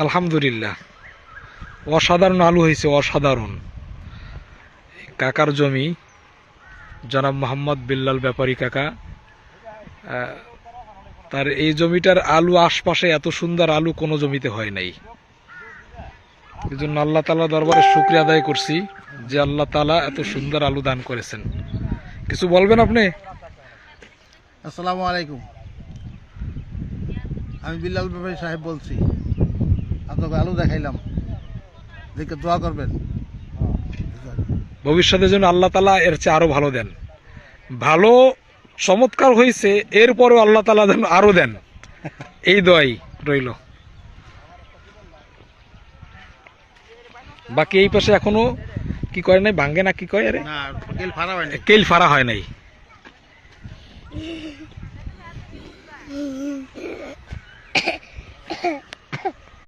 আলহামদুলিল্লাহ, অসাধারণ আলু হয়েছে, অসাধারণ। কাকার জমি, জনাব মোহাম্মদ বিল্লাল ব্যাপারী কাকা, তার এই জমিটার আলু আশপাশে এত সুন্দর আলু কোনো জমিতে হয় নাই। এই জন্য আল্লাহ তাআলা দরবারে শুকরিয়া আদায় করছি যে আল্লাহ তাআলা এত সুন্দর আলু দান করেছেন। কিছু বলবেন আপনি? আসসালামু আলাইকুম, আমি বিল্লাল ব্যাপারী সাহেব বলছি। আপনাকে আলু দেখাইলাম, দেখে দোয়া করবেন। ভবিষ্যতের জন্য আল্লাহ তাআলা এর চেয়ে আরো ভালো দেন। ভালো চমৎকার হয়েছে, এরপরেও আল্লাহ তাআলা যেন আরো দেন, এই দোয়াই রইল। বাকি এই পাশে এখনো কি করে নাই, ভাঙ্গে না কি কয়, আরে কেল ফাড়া হয় নাই।